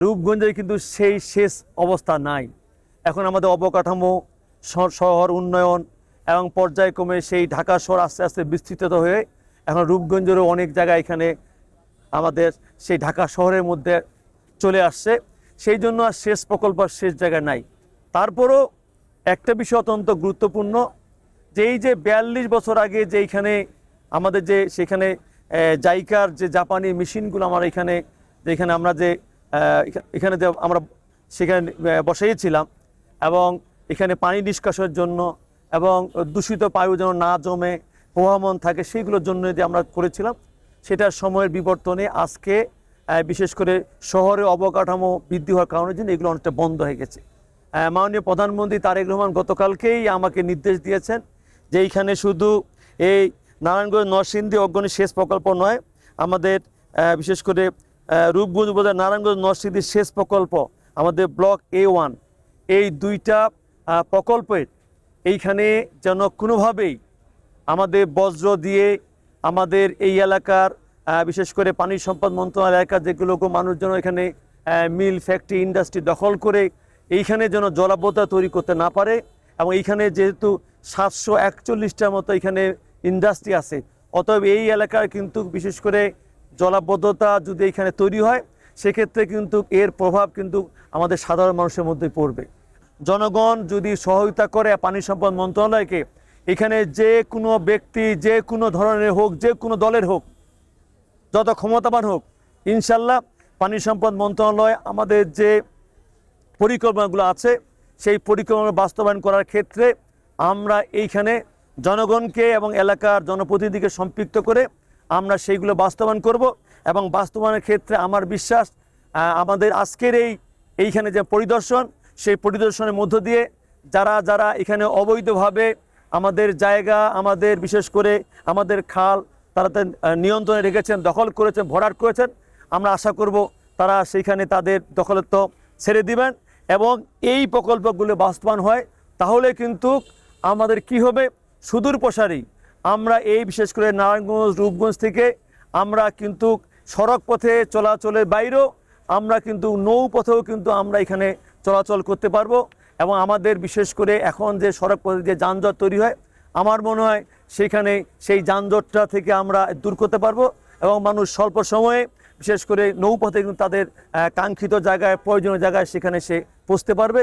রূপগঞ্জে কিন্তু সেই শেষ অবস্থা নাই। এখন আমাদের অবকাঠামো, শহর উন্নয়ন এবং পর্যায়ক্রমে সেই ঢাকা শহর আস্তে আস্তে বিস্তৃত হয়ে এখন রূপগঞ্জেরও অনেক জায়গা এখানে আমাদের সেই ঢাকা শহরের মধ্যে চলে আসছে। সেই জন্য আর শেষ প্রকল্প শেষ জায়গায় নাই। তারপরও একটা বিষয় অত্যন্ত গুরুত্বপূর্ণ, যে এই যে 42 বছর আগে যে এইখানে আমাদের যে সেখানে জাইকার যে জাপানি মেশিনগুলো আমার যেখানে আমরা যে এখানে যে আমরা সেখানে বসাইছিলাম এবং এখানে পানি নিষ্কাশনের জন্য এবং দূষিত বায়ু যেন না জমে প্রবাহমান থাকে সেইগুলোর জন্য যে আমরা করেছিলাম, সেটার সময়ের বিবর্তনে আজকে বিশেষ করে শহরে অবকাঠামো বৃদ্ধি হওয়ার কারণে জন্য এগুলো অনেকটা বন্ধ হয়ে গেছে। মাননীয় প্রধানমন্ত্রী তারেক রহমান গতকালকেই আমাকে নির্দেশ দিয়েছেন যে এইখানে শুধু এই নারায়ণগঞ্জ নরসিংদী অগ্রণী সেচ প্রকল্প নয়, আমাদের বিশেষ করে রূপগঞ্জ উপজেলা নারায়ণগঞ্জ নরসিংদী সেচ প্রকল্প আমাদের ব্লক A1 এই দুইটা প্রকল্পের এইখানে যেন কোনোভাবেই আমাদের বজ্র দিয়ে আমাদের এই এলাকার বিশেষ করে পানি সম্পদ মন্ত্রণালয় এলাকার যেগুলো মানুষজন এখানে মিল ফ্যাক্টরি ইন্ডাস্ট্রি দখল করে এইখানে যেন জলাবদ্ধতা তৈরি করতে না পারে। এবং এইখানে যেহেতু 741টার মতো এখানে ইন্ডাস্ট্রি আছে, অতএব এই এলাকার কিন্তু বিশেষ করে জলাবদ্ধতা যদি এখানে তৈরি হয় সেক্ষেত্রে কিন্তু এর প্রভাব কিন্তু আমাদের সাধারণ মানুষের মধ্যে পড়বে। জনগণ যদি সহায়তা করে পানি সম্পদ মন্ত্রণালয়কে, এখানে যে কোনো ব্যক্তি যে কোনো ধরনের হোক, যে কোনো দলের হোক, যত ক্ষমতাবান হোক, ইনশাল্লাহ পানি সম্পদ মন্ত্রণালয় আমাদের যে পরিকল্পনাগুলো আছে সেই পরিকল্পনা বাস্তবায়ন করার ক্ষেত্রে আমরা এইখানে জনগণকে এবং এলাকার জনপ্রতিনিধিকে সম্পৃক্ত করে আমরা সেইগুলো বাস্তবায়ন করব। এবং বাস্তবায়নের ক্ষেত্রে আমার বিশ্বাস আমাদের আজকের এইখানে যে পরিদর্শন, সেই পরিদর্শনের মধ্য দিয়ে যারা যারা এখানে অবৈধভাবে আমাদের জায়গা, আমাদের বিশেষ করে আমাদের খাল তারা নিয়ন্ত্রণে রেখেছেন, দখল করেছেন, ভরাট করেছেন, আমরা আশা করব তারা সেইখানে তাদের দখলত্ব ছেড়ে দিবেন এবং এই প্রকল্পগুলো বাস্তবায়ন হয়। তাহলে কিন্তু আমাদের কি হবে, সুদূর প্রসারী আমরা এই বিশেষ করে নারায়ণগঞ্জ রূপগঞ্জ থেকে আমরা কিন্তু সড়ক পথে চলাচলের বাইরেও আমরা কিন্তু নৌপথেও কিন্তু আমরা এখানে চলাচল করতে পারবো। এবং আমাদের বিশেষ করে এখন যে সড়ক পথে যে যানজট তৈরি হয়, আমার মনে হয় সেখানে সেই যানজটটা থেকে আমরা দূর করতে পারবো এবং মানুষ স্বল্প সময়ে বিশেষ করে নৌপথে কিন্তু তাদের কাঙ্ক্ষিত জায়গায়, প্রয়োজনীয় জায়গায় সেখানে সে পৌঁছতে পারবে।